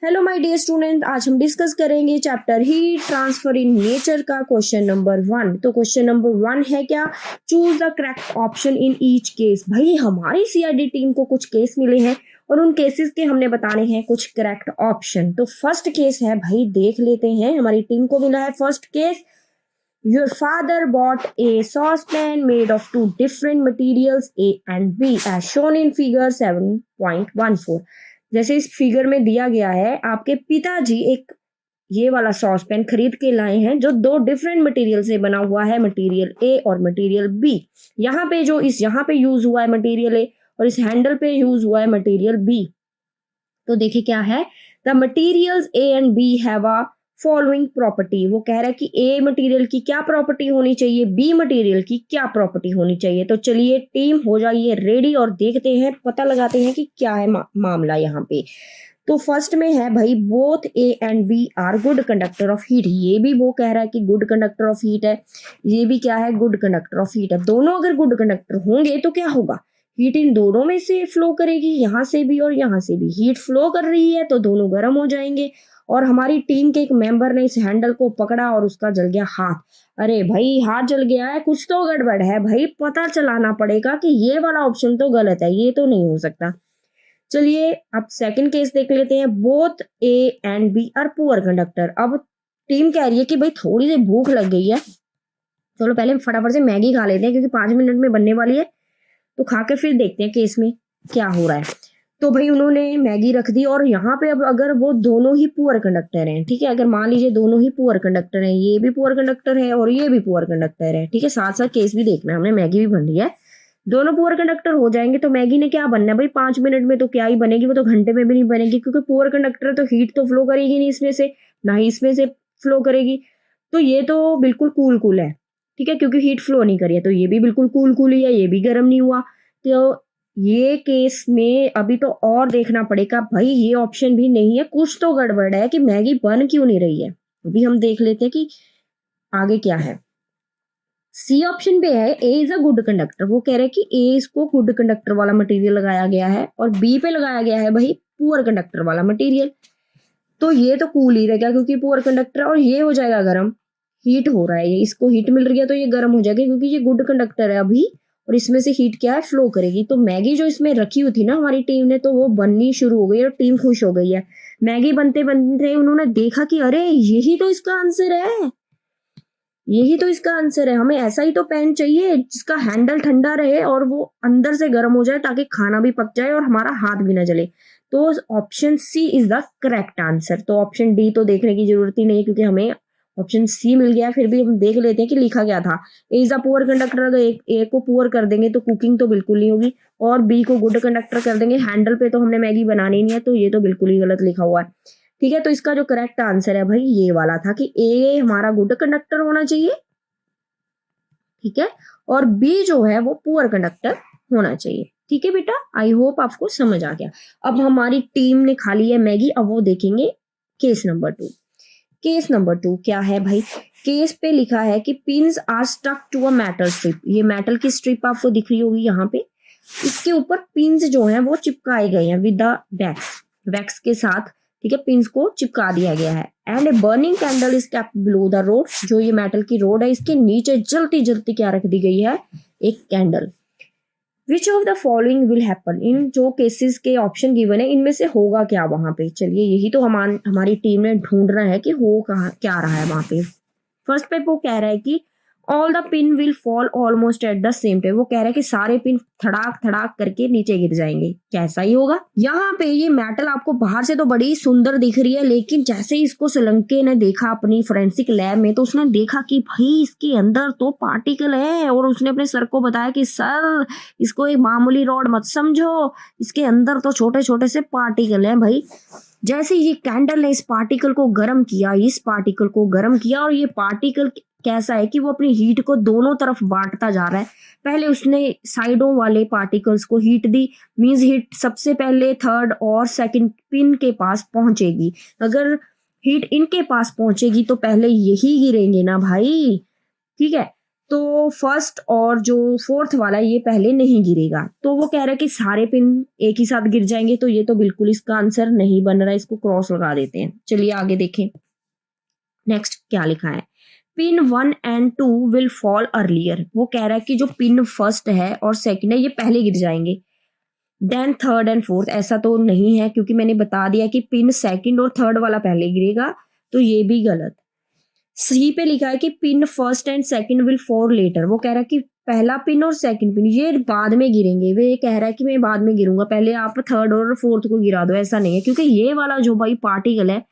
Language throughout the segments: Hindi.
हेलो माय डियर स्टूडेंट, आज हम डिस्कस करेंगे chapter heat transfer in nature का क्वेश्चन नंबर 1। तो क्वेश्चन नंबर 1 है क्या, choose the correct option in each case. भाई हमारी सीआईडी टीम को कुछ केस मिले हैं और उन केसेस के हमने बताने हैं कुछ करेक्ट ऑप्शन। तो फर्स्ट केस है भाई, देख लेते हैं। हमारी टीम को मिला है first case, Your father bought a saucepan made of two different materials A and B as shown in figure 7.14। जैसे इस फिगर में दिया गया है, आपके पिताजी एक ये वाला सॉस पैन खरीद के लाए हैं जो दो डिफरेंट मटेरियल से बना हुआ है, मटेरियल ए और मटेरियल बी। यहाँ पे जो यहाँ पे यूज हुआ है मटेरियल ए और इस हैंडल पे यूज हुआ है मटेरियल बी। तो देखिए क्या है, the materials A and B have a following property. वो कह रहा है कि ए मटेरियल की क्या प्रॉपर्टी होनी चाहिए, बी मटेरियल की क्या प्रॉपर्टी होनी चाहिए। तो चलिए टीम हो जाइए रेडी और देखते हैं, पता लगाते हैं कि क्या है मामला यहाँ पे। तो फर्स्ट में है भाई, both A and B are good conductor of heat. ये भी वो कह रहा है कि गुड कंडक्टर ऑफ हीट है, ये भी क्या है, गुड कंडक्टर ऑफ हीट है। दोनों अगर गुड कंडक्टर होंगे तो क्या होगा, हीट इन दोनों में से फ्लो करेगी, यहाँ से भी और यहाँ से भी हीट फ्लो कर रही है तो दोनों गर्म हो जाएंगे। और हमारी टीम के एक मेंबर ने इस हैंडल को पकड़ा और उसका जल गया हाथ। अरे भाई हाथ जल गया है, कुछ तो गड़बड़ है भाई, पता चलाना पड़ेगा कि ये वाला ऑप्शन तो गलत है, ये तो नहीं हो सकता। चलिए अब सेकंड केस देख लेते हैं, both A and B are poor conductor. अब टीम कह रही है कि भाई थोड़ी सी भूख लग गई है, चलो पहले फटाफट से मैगी खा लेते हैं क्योंकि 5 मिनट में बनने वाली है। तो खा के फिर देखते हैं केस में क्या हो रहा है। तो भाई उन्होंने मैगी रख दी और यहाँ पे अब अगर वो दोनों ही पुअर कंडक्टर हैं, ठीक है, अगर मान लीजिए दोनों ही पुअर कंडक्टर हैं, ये भी पुअर कंडक्टर है और ये भी पुअर कंडक्टर है, ठीक है, साथ साथ केस भी देखना है हमने, मैगी भी बन रही है, दोनों पुअर कंडक्टर हो जाएंगे तो मैगी ने क्या बनना है भाई, 5 मिनट में तो क्या ही बनेगी, वो तो घंटे में भी नहीं बनेगी क्योंकि पुअर कंडक्टर तो हीट तो फ्लो करेगी नहीं इसमें से, ना ही इसमें से फ्लो करेगी। तो ये तो बिल्कुल कूल कूल है, ठीक है, क्योंकि हीट फ्लो नहीं करी है। तो ये भी बिल्कुल कूल कूल ही है, ये भी गर्म नहीं हुआ। तो ये केस में अभी तो और देखना पड़ेगा भाई, ये ऑप्शन भी नहीं है, कुछ तो गड़बड़ है कि मैगी बन क्यों नहीं रही है। अभी हम देख लेते हैं कि आगे क्या है। सी ऑप्शन पे है ए इज अ गुड कंडक्टर। वो कह रहे हैं कि ए इसको गुड कंडक्टर वाला मटेरियल लगाया गया है और बी पे लगाया गया है भाई पुअर कंडक्टर वाला मटेरियल। तो ये तो कूल ही रहेगा क्योंकि पुअर कंडक्टर, और ये हो जाएगा गर्म, हीट हो रहा है, ये इसको हीट मिल रही है तो ये गर्म हो जाएगा क्योंकि ये गुड कंडक्टर है अभी और इसमें से हीट क्या है, फ्लो करेगी। तो मैगी जो इसमें रखी हुई थी ना हमारी टीम ने, तो वो बननी शुरू हो गई और टीम खुश हो गई है। मैगी बनते बनते उन्होंने देखा कि अरे यही तो इसका आंसर है, यही तो इसका आंसर है, हमें ऐसा ही तो पेन चाहिए जिसका हैंडल ठंडा रहे और वो अंदर से गर्म हो जाए ताकि खाना भी पक जाए और हमारा हाथ भी ना जले। तो option C is the correct answer. तो ऑप्शन डी तो देखने की जरूरत ही नहीं है क्योंकि हमें ऑप्शन सी मिल गया है। फिर भी हम देख लेते हैं कि लिखा क्या था। ए इज अ पुअर कंडक्टर, अगर ए को पुअर कर देंगे तो कुकिंग तो बिल्कुल नहीं होगी, और बी को गुड कंडक्टर कर देंगे, हैंडल पे तो हमने मैगी बनानी नहीं है, तो ये तो बिल्कुल ही गलत लिखा हुआ है। ठीक है, तो इसका जो करेक्ट आंसर है भाई ये वाला था कि ए हमारा गुड कंडक्टर होना चाहिए, ठीक है, और बी जो है वो पुअर कंडक्टर होना चाहिए। ठीक है बेटा, आई होप आपको समझ आ गया। अब हमारी टीम ने खा ली है मैगी, अब वो देखेंगे केस नंबर 2। केस नंबर 2 क्या है भाई, केस पे लिखा है कि pins are stuck to a metal strip. ये मेटल की स्ट्रिप आपको दिख रही होगी यहाँ पे, इसके ऊपर पिन्स जो है वो चिपकाए गए हैं विद द वैक्स, वैक्स के साथ, ठीक है, पिन्स को चिपका दिया गया है। And a burning candle is kept below the road. जो ये मेटल की रोड है इसके नीचे जलती जलती क्या रख दी गई है, एक candle. Which of the following will happen, इन जो केसेस के ऑप्शन गिवन है इनमें से होगा क्या वहां पे। चलिए यही तो हमारी टीम ने ढूंढना है कि हो कहा क्या रहा है वहां पे। फर्स्ट पे वो कह रहा है कि all the pin will fall almost at the same time. वो कह रहा है कि सारे पिन थड़ाक थड़ाक करके नीचे गिर जाएंगे। कैसा ही होगा, यहाँ पे ये मेटल आपको बाहर से तो बड़ी सुंदर दिख रही है, लेकिन जैसे ही इसको सोलंकी ने देखा अपनी फोरेंसिक लैब में तो उसने देखा कि भाई इसके अंदर तो पार्टिकल है, और उसने अपने सर को बताया कि सर इसको एक मामूली रॉड मत समझो, इसके अंदर तो छोटे छोटे से पार्टिकल हैं भाई। जैसे ये कैंडल ने इस पार्टिकल को गर्म किया, इस पार्टिकल को गर्म किया, और ये पार्टिकल कैसा है कि वो अपनी हीट को दोनों तरफ बांटता जा रहा है। पहले उसने साइडों वाले पार्टिकल्स को हीट दी, मींस हीट सबसे पहले थर्ड और सेकंड पिन के पास पहुंचेगी। अगर हीट इनके पास पहुंचेगी तो पहले यही गिरेंगे ना भाई, ठीक है। तो फर्स्ट और जो फोर्थ वाला है ये पहले नहीं गिरेगा। तो वो कह रहा है कि सारे पिन एक ही साथ गिर जाएंगे, तो ये तो बिल्कुल इसका आंसर नहीं बन रहा है, इसको क्रॉस लगा देते हैं। चलिए आगे देखें नेक्स्ट क्या लिखा है। Pin 1 and 2 will fall earlier. वो कह रहा है कि जो पिन फर्स्ट है और सेकंड है ये पहले गिर जाएंगे देन थर्ड एंड फोर्थ। ऐसा तो नहीं है क्योंकि मैंने बता दिया कि पिन सेकंड और थर्ड वाला पहले गिरेगा, तो ये भी गलत। सी पे लिखा है कि pin first and second will fall later. वो कह रहा है कि पहला पिन और सेकंड पिन ये बाद में गिरेंगे। वे ये कह रहा है कि मैं बाद में गिरूंगा, पहले आप थर्ड और फोर्थ को गिरा दो। ऐसा नहीं है क्योंकि ये वाला जो भाई पार्टिकल है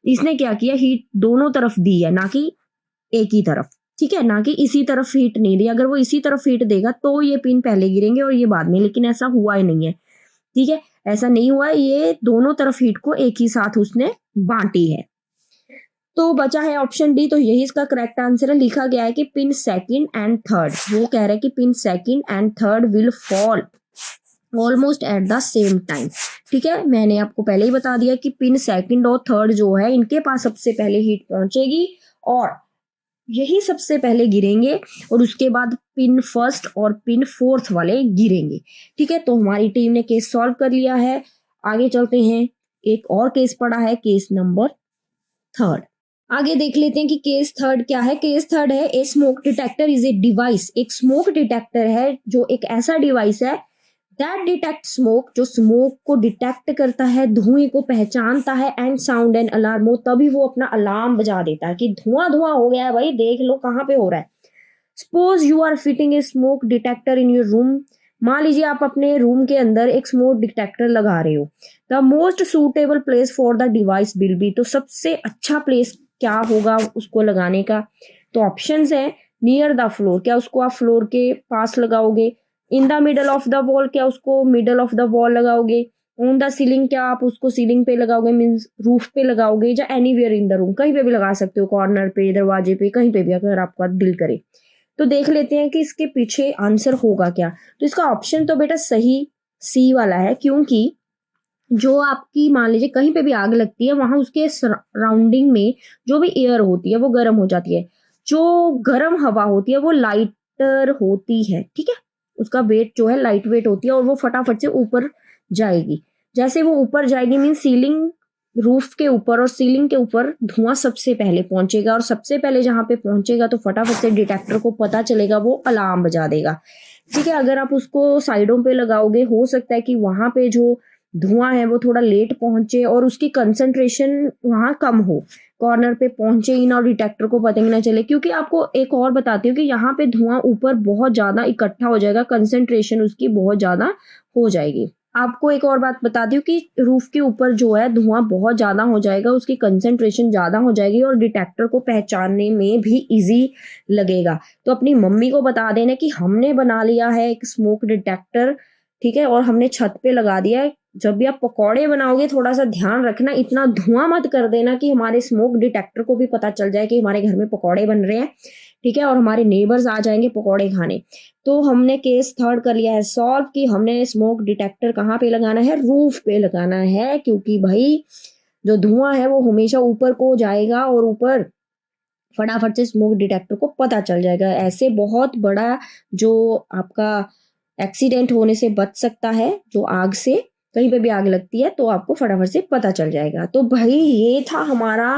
इसने क्या किया, हीट दोनों तरफ दी है, ना कि एक ही तरफ। ठीक है, ना कि इसी तरफ हीट नहीं दी। अगर वो इसी तरफ हीट देगा तो ये पिन पहले गिरेंगे और ये बाद में, लेकिन ऐसा हुआ ही नहीं है। ठीक है, ऐसा नहीं हुआ, ये दोनों तरफ हीट को एक ही साथ उसने बांटी है। तो बचा है ऑप्शन डी, तो यही इसका करेक्ट आंसर है। लिखा गया है कि पिन सेकंड एंड थर्ड, वो कह रहा है कि pin second and third will fall almost at the same time. ठीक है, मैंने आपको पहले ही बता दिया कि पिन सेकंड और थर्ड जो है इनके पास सबसे पहले हीट पहुंचेगी और यही सबसे पहले गिरेंगे और उसके बाद पिन फर्स्ट और पिन फोर्थ वाले गिरेंगे। ठीक है, तो हमारी टीम ने केस सॉल्व कर लिया है। आगे चलते हैं, एक और केस पड़ा है, केस नंबर थर्ड। आगे देख लेते हैं कि केस थर्ड क्या है। केस थर्ड है, a smoke detector is a device. एक स्मोक डिटेक्टर है जो एक ऐसा डिवाइस है दैट डिटेक्ट स्मोक, जो स्मोक को डिटेक्ट करता है, धुएं को पहचानता है, एंड साउंड एंड अलार्म हो, तभी वो अपना अलार्म बजा देता है कि धुआं धुआं हो गया है भाई, देख लो कहाँ पे हो रहा है। Suppose you are fitting a smoke detector in your room. मान लीजिए आप अपने रूम के अंदर एक स्मोक डिटेक्टर लगा रहे हो। The most suitable place for the device will be, तो सबसे अच्छा प्लेस क्या होगा उसको लगाने का। तो ऑप्शंस है, नियर द फ्लोर, क्या उसको आप फ्लोर के पास लगाओगे। In the middle of the wall, क्या उसको मिडल ऑफ द वॉल लगाओगे। ऑन द सीलिंग, क्या आप उसको सीलिंग पे लगाओगे, मीन्स रूफ पे लगाओगे, या एनीवेयर इन द रूम, कहीं पे भी लगा सकते हो, कॉर्नर पे, दरवाजे पे, कहीं पे भी अगर आपका दिल करे। तो देख लेते हैं कि इसके पीछे आंसर होगा क्या। तो इसका ऑप्शन तो बेटा सही सी वाला है, क्योंकि जो आपकी मान लीजिए कहीं पे भी आग लगती है वहां उसके सराउंडिंग में जो भी एयर होती है वो गर्म हो जाती है। जो गर्म हवा होती है वो लाइटर होती है। ठीक है, उसका वेट जो है लाइट वेट होती है और वो फटाफट से ऊपर जाएगी। जैसे वो ऊपर जाएगी मीन सीलिंग, रूफ के ऊपर और सीलिंग के ऊपर धुआं सबसे पहले पहुंचेगा, और सबसे पहले जहां पे पहुंचेगा तो फटाफट से डिटेक्टर को पता चलेगा, वो अलार्म बजा देगा। ठीक है, अगर आप उसको साइडों पे लगाओगे हो सकता है कि वहां पे जो धुआं है वो थोड़ा लेट पहुंचे और उसकी कंसंट्रेशन वहां कम हो, कॉर्नर पे पहुंचे ही ना और डिटेक्टर को पता ही ना चले। क्योंकि आपको एक और बताती हूँ कि यहाँ पे धुआं ऊपर बहुत ज्यादा इकट्ठा हो जाएगा, कंसंट्रेशन उसकी बहुत ज्यादा हो जाएगी। आपको एक और बात बता दूं कि रूफ के ऊपर जो है धुआं बहुत ज्यादा हो जाएगा, उसकी कंसंट्रेशन ज्यादा हो जाएगी और डिटेक्टर को पहचानने में भी इजी लगेगा। तो अपनी मम्मी को बता देना कि हमने बना लिया है एक स्मोक डिटेक्टर। ठीक है, और हमने छत पे लगा दिया है। जब भी आप पकौड़े बनाओगे थोड़ा सा ध्यान रखना, इतना धुआं मत कर देना कि हमारे स्मोक डिटेक्टर को भी पता चल जाए कि हमारे घर में पकौड़े बन रहे हैं। ठीक है, और हमारे नेबर्स आ जाएंगे पकौड़े खाने। तो हमने केस थर्ड कर लिया है सॉल्व कि हमने स्मोक डिटेक्टर कहाँ पे लगाना है, रूफ पे लगाना है, क्योंकि भाई जो धुआं है वो हमेशा ऊपर को जाएगा और ऊपर फटाफट से स्मोक डिटेक्टर को पता चल जाएगा। ऐसे बहुत बड़ा जो आपका एक्सीडेंट होने से बच सकता है, जो आग से कहीं पे भी आग लगती है तो आपको फटाफट से पता चल जाएगा। तो भाई ये था हमारा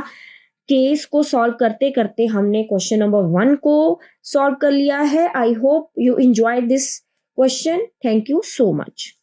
केस को सॉल्व करते करते हमने क्वेश्चन नंबर 1 को सॉल्व कर लिया है। I hope you enjoy this question. Thank you so much.